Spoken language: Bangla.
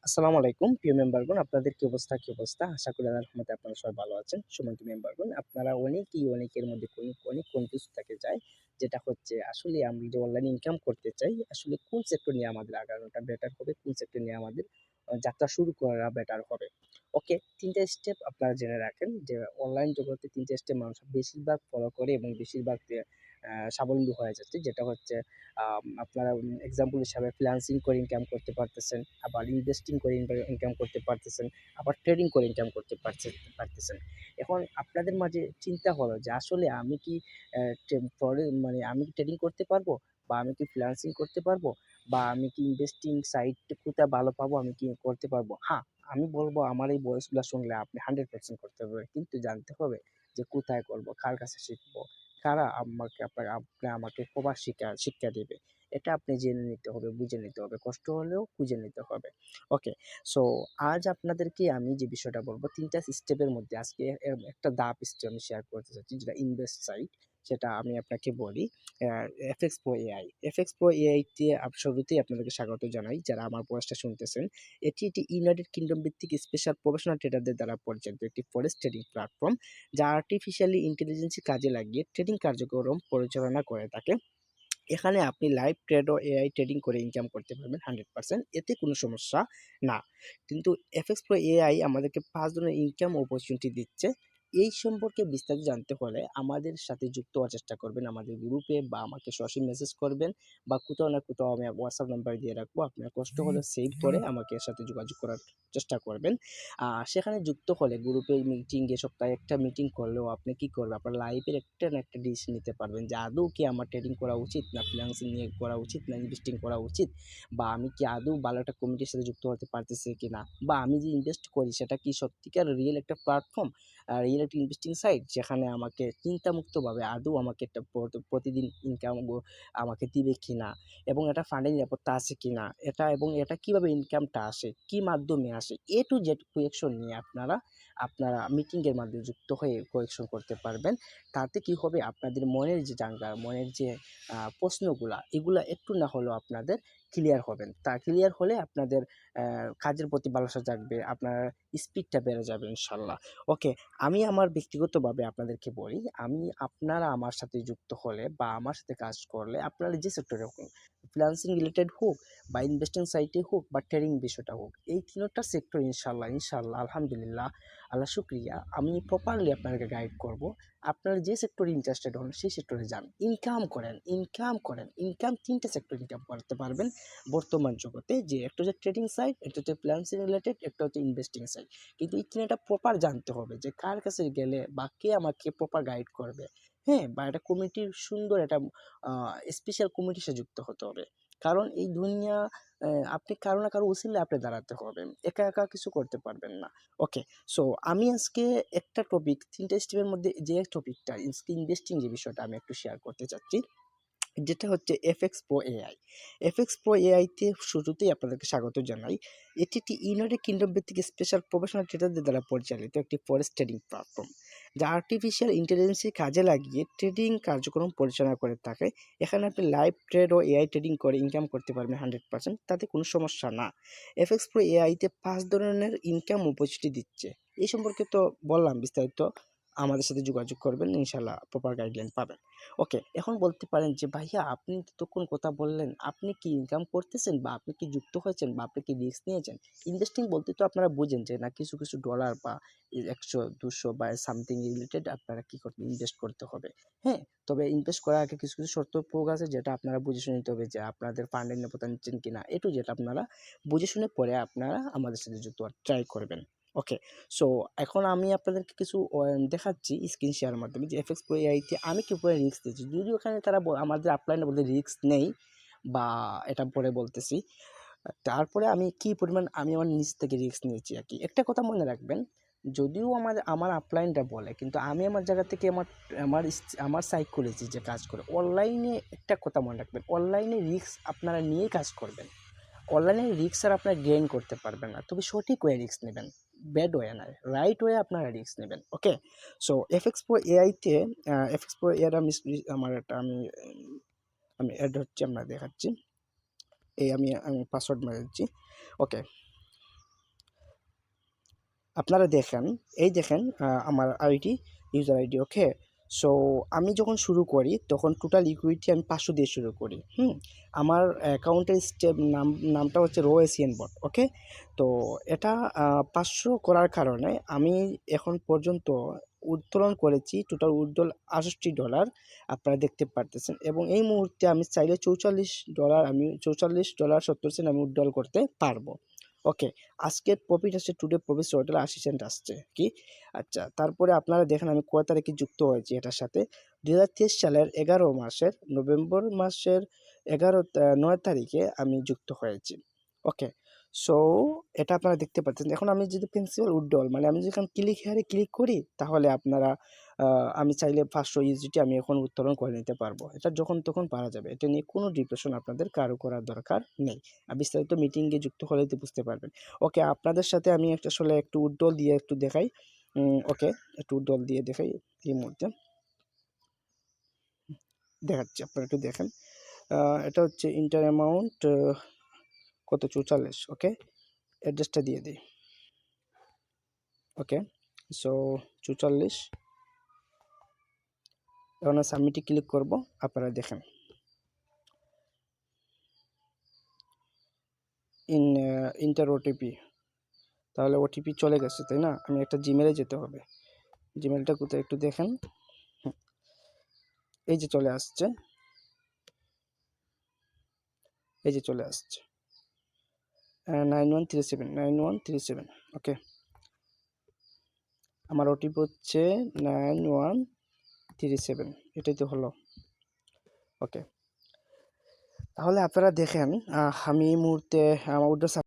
আসসালামু আলাইকুম প্রিয় মেম্বারগণ, আপনাদের কি অবস্থা? আশা করি আল্লাহর রহমতে আপনারা সবাই ভালো আছেন। সম্মানিত মেম্বারগণ, আপনারা অনেকের মধ্যে অনেক কনফিউজ থেকে যায়। যেটা হচ্ছে আসলে আমরা যে অনলাইন ইনকাম করতে চাই, আসলে কোন সেক্টর নিয়ে আমাদের আগানোটা বেটার হবে, কোন সেক্টর নিয়ে আমাদের যাত্রা শুরু করা বেটার হবে। ওকে, ৩ টা স্টেপ আপনারা জেনে রাখেন যে অনলাইন জগতে ৩ টা স্টেপ মানুষ বেশিরভাগ ফলো করে এবং বেশিরভাগ স্বাবলম্বী হয়ে যাচ্ছে। যেটা হচ্ছে আপনারা এক্সাম্পল হিসাবে ফ্রিল্যান্সিং করে ইনকাম করতে পারতেছেন, আবার ইনভেস্টিং করে ইনকাম করতে পারতেছেন, আবার ট্রেডিং করে ইনকাম করতে পারতেছেন। এখন আপনাদের মাঝে চিন্তা হলো যে আসলে আমি কি মানে আমি কি ট্রেডিং করতে পারবো, বা আমি কি ফ্রিল্যান্সিং করতে পারবো, বা আমি কি ইনভেস্টিং সাইট কোথায় ভালো পাবো, আমি কি করতে পারবো? হ্যাঁ, আমি বলবো আমার এই ভয়েসগুলো শুনলে আপনি 100% করতে পারবেন, কিন্তু জানতে হবে যে কোথায় করবো, কার কাছে শিখবো, কারা আমাকে প্রপার শিক্ষা দেবে। এটা আপনি জেনে নিতে হবে, বুঝে নিতে হবে, কষ্ট হলেও খুঁজে নিতে হবে। ওকে, সো আজ আপনাদেরকে আমি যে বিষয়টা বলবো ৩ টা স্টেপের মধ্যে আজকে একটা স্টেপ আমি শেয়ার করতে চাচ্ছি, যেটা ইনভেস্ট সাইট। সেটা আমি আপনাকে বলি FX pro AI. FX pro AI তে শুরুতেই আপনাদেরকে স্বাগত জানাই যারা আমার ভয়েসটা শুনতেছেন। এটি একটি ইউনাইটেড কিংডম ভিত্তিক স্পেশাল প্রফেশনাল ট্রেডারদের দ্বারা পরিচালিত একটি ফরেক্স ট্রেডিং প্ল্যাটফর্ম, যা আর্টিফিশিয়ালি ইন্টেলিজেন্স কাজে লাগিয়ে ট্রেডিং কার্যক্রম পরিচালনা করে থাকে। এখানে আপনি লাইভ ট্রেড ও এআই ট্রেডিং করে ইনকাম করতে পারবেন 100%, এতে কোনো সমস্যা না। কিন্তু এফএক্স প্রো এআই আমাদেরকে 5 ধরনের ইনকাম অপরচুনিটি দিচ্ছে। এই সম্পর্কে বিস্তারিত জানতে হলে আমাদের সাথে যুক্ত হওয়ার চেষ্টা করবেন আমাদের গ্রুপে, বা আমাকে সরাসরি মেসেজ করবেন, বা কোথাও না কোথাও আমি হোয়াটসঅ্যাপ নাম্বার দিয়ে রাখবো। আপনার কষ্ট হলে সেভ করে আমাকে এর সাথে যোগাযোগ করার চেষ্টা করবেন। সেখানে যুক্ত হলে গ্রুপে মিটিংয়ে সপ্তাহে একটা মিটিং করলেও আপনি কি করবেন, আপনার লাইফের একটা না একটা ডিসিশন নিতে পারবেন যে আদৌ কি আমার ট্রেডিং করা উচিত, না ফ্রিল্যান্সিং নিয়ে করা উচিত, না ইনভেস্টিং করা উচিত, বা আমি কি আদৌ ভালো একটা কমিটির সাথে যুক্ত হতে পারতেছি কিনা, বা আমি যে ইনভেস্ট করি সেটা কি সত্যিকার রিয়েল একটা প্ল্যাটফর্ম, রিয়েল একটা ইনভেস্টিং সাইট যেখানে আমাকে চিন্তামুক্তভাবে আদৌ আমাকে একটা প্রতিদিন ইনকাম আমাকে দিবে কিনা, এবং এটা ফান্ডের নিরাপত্তা আছে কিনা, এটা কিভাবে ইনকামটা আসে, কি মাধ্যমে আসে, এ টু জেড কোয়েকশন নিয়ে আপনারা মিটিংয়ের মাধ্যমে যুক্ত হয়ে কোয়েকশন করতে পারবেন। তাতে কি হবে, আপনাদের মনের যে জাঙ্গা, মনের যে প্রশ্নগুলা, এগুলা একটু না হলেও আপনাদের ক্লিয়ার হবেন। তা ক্লিয়ার হলে আপনাদের কাজের প্রতি ভালোবাসা জাগবে, আপনার স্পিডটা বেড়ে যাবে ইনশাল্লাহ। ওকে, আমি আমার ব্যক্তিগতভাবে আপনাদেরকে বলি, আপনারা আমার সাথে যুক্ত হলে বা আমার সাথে কাজ করলে, আপনারা যে সেক্টরে হোক, ফ্রিল্যান্সিং রিলেটেড হোক, বা ইনভেস্টিং সাইটে হোক, বা ট্রেডিং বিষয়টা হোক, এই ৩টা সেক্টর ইনশাল্লাহ ইনশাল্লাহ আলহামদুলিল্লাহ, আল্লাহ শুক্রিয়া, আমি প্রপারলি আপনাদেরকে গাইড করব। আপনারা যে সেক্টরে ইন্টারেস্টেড হন সেই সেক্টরে যান, ইনকাম ৩টা সেক্টর ইনকাম করতে পারবেন বর্তমান জগতে। যে একটা হচ্ছে ট্রেডিং সাইট, একটা হচ্ছে ফ্রিল্যান্সিং রিলেটেড, একটা হচ্ছে ইনভেস্টিং সাইট। কিন্তু এই ৩টা প্রপার জানতে হবে যে কার কাছে গেলে বা কে আমাকে প্রপার গাইড করবে। হ্যাঁ, বা একটা কমিটির সুন্দর একটা স্পেশাল কমিটির সাথে যুক্ত হতে হবে। কারণ এই দুনিয়া, আপনি কারো না কারো উসিলায় আপনি দাঁড়াতে হবে, একা একা কিছু করতে পারবেন না। ওকে, সো আমি আজকে একটা টপিক, ৩টা স্টেপের মধ্যে যে টপিকটা ইনভেস্টিং, যে বিষয়টা আমি একটু শেয়ার করতে চাচ্ছি, যেটা হচ্ছে FX pro AI. FX pro এআইতে শুরুতেই আপনাদেরকে স্বাগত জানাই। এটি একটি ইউনাইটেড কিংডম ভিত্তিক স্পেশাল প্রফেশনাল ট্রেডারদের দ্বারা পরিচালিত একটি ফরেক্স ট্রেডিং প্ল্যাটফর্ম, যা আর্টিফিশিয়াল ইন্টেলিজেন্সকে কাজে লাগিয়ে ট্রেডিং কার্যক্রম পরিচালনা করে থাকে। এখানে আপনি লাইভ ট্রেড ও এআই ট্রেডিং করে ইনকাম করতে পারবেন 100%, তাতে কোনো সমস্যা না। এফএক্স প্রো এআইতে 5 ধরনের ইনকাম অপরচুনিটি দিচ্ছে। এই সম্পর্কে তো বললাম বিস্তারিত, আমাদের সাথে যোগাযোগ করবেন, ইনশাল্লাহ প্রপার গাইডলাইন পাবেন। ওকে, এখন বলতে পারেন যে ভাইয়া আপনি ততক্ষণ কথা বললেন, আপনি কি ইনকাম করতেছেন, বা আপনি কি যুক্ত হয়েছেন, বা আপনি কি রিস্ক নিয়েছেন? ইনভেস্টিং বলতে তো আপনারা বুঝেন যে না, কিছু কিছু ডলার বা 100 200 বা সামথিং রিলেটেড আপনারা কি করতে ইনভেস্ট করতে হবে। হ্যাঁ, তবে ইনভেস্ট করার আগে কিছু কিছু শর্ত প্রয়োগ আছে, যেটা আপনারা বুঝে শুনে নিতে হবে যে আপনাদের ফান্ডের নিরাপত্তা নিচ্ছেন কিনা, এটু যেটা আপনারা বুঝে শুনে পরে আপনারা আমাদের সাথে যুক্ত হওয়ার ট্রাই করবেন। ওকে, সো এখন আমি আপনাদেরকে কিছু দেখাচ্ছি স্ক্রিন শেয়ারের মাধ্যমে যে এফএক্স প্রো এআইতে আমি কি পরে রিস্ক দিয়েছি। যদিও ওখানে তারা আমাদের আপলাইনে বলতে রিস্ক নেই, বা এটা পরে বলতেছি। তারপরে আমি কি পরিমাণ আমি আমার নিজ থেকে রিস্ক নিয়েছি আর কি। একটা কথা মনে রাখবেন, যদিও আমার আপলাইনটা বলে, কিন্তু আমি আমার জায়গা থেকে আমার সাইকোলজি যে কাজ করে অনলাইনে, একটা কথা মনে রাখবেন, অনলাইনে রিস্ক আপনারা নিয়েই কাজ করবেন। অনলাইনে রিস্ক আর আপনারা গেইন করতে পারবেন না, তবে সঠিক ওয়ে রিস্ক নেবেন, ব্যাড ওয়ে না, রাইট ওয়ে আপনারা রিস্ক নেবেন। ওকে, সো এফএক্স প্রো এআইতে এফএক্স প্রো এর আমার একটা আমি অ্যাড হচ্ছে, আমরা দেখাচ্ছি। এই আমি পাসওয়ার্ড মেরে দিচ্ছি। ওকে, আপনারা দেখেন, এই দেখেন আমার আইডি, ইউজার আইডি, ওকে? সো আমি যখন শুরু করি তখন টোটাল ইকুইটি আমি 500 দিয়ে শুরু করি। আমার অ্যাকাউন্টের নামটা হচ্ছে রো এশিয়ান বট, ওকে? তো এটা 500 করার কারণে আমি এখন পর্যন্ত উত্তোলন করেছি টোটাল উইথড্রল $68 আপনারা দেখতে পারতেছেন, এবং এই মুহূর্তে আমি চাইলে $44.70 আমি উইথড্রল করতে পারবো, ওকে? আজকের প্রফিট আসছে, টুডে প্রফিট টোটাল 80 সেন্ট আসছে কি। আচ্ছা, তারপরে আপনারা দেখেন আমি কয় তারিখে যুক্ত হয়েছি এটার সাথে। 2023 সালের 11 মাসের নভেম্বর মাসের 9 তারিখে আমি যুক্ত হয়েছি, ওকে? সো এটা আপনারা দেখতে পাচ্ছেন। এখন আমি যদি প্রিন্সিপাল উইথড্রল মানে আমি যখন ক্লিক হেয়ারে ক্লিক করি, তাহলে আপনারা আমি চাইলে 500 ইউএসডিটি আমি এখন উত্তোলন করে নিতে পারবো। এটা যখন তখন পারা যাবে, এটা নিয়ে কোনো ডিপ্রেশন আপনাদের কারো করার দরকার নেই। বিস্তারিত মিটিংয়ে যুক্ত হলে তো বুঝতে পারবেন, ওকে? আপনাদের সাথে আমি একটা আসলে একটু উইথড্রল দিয়ে একটু দেখাই, ওকে? একটু উইথড্রল দিয়ে দেখাই এই মুহূর্তে দেখাচ্ছি, আপনারা একটু দেখেন। এটা হচ্ছে ইন্টার অ্যামাউন্ট কত, 44, ওকে? অ্যাড্রেসটা দিয়ে দিই, ওকে? সো 44, এখন সাবমিটে ক্লিক করব, আপনারা দেখেন ইন্টার ওটিপি, তাহলে ওটিপি চলে গেছে, তাই না? আমি একটা জিমেলে যেতে হবে, জিমেলটা কোথায় একটু দেখেন। এই যে চলে আসছে, এই যে চলে আসছে 9137, ওকে? আমার ওটিপি হচ্ছে 9137, এটাই তো হলো, ওকে? তাহলে আপনারা দেখেন আমি এই মুহূর্তে আমার উইথড্র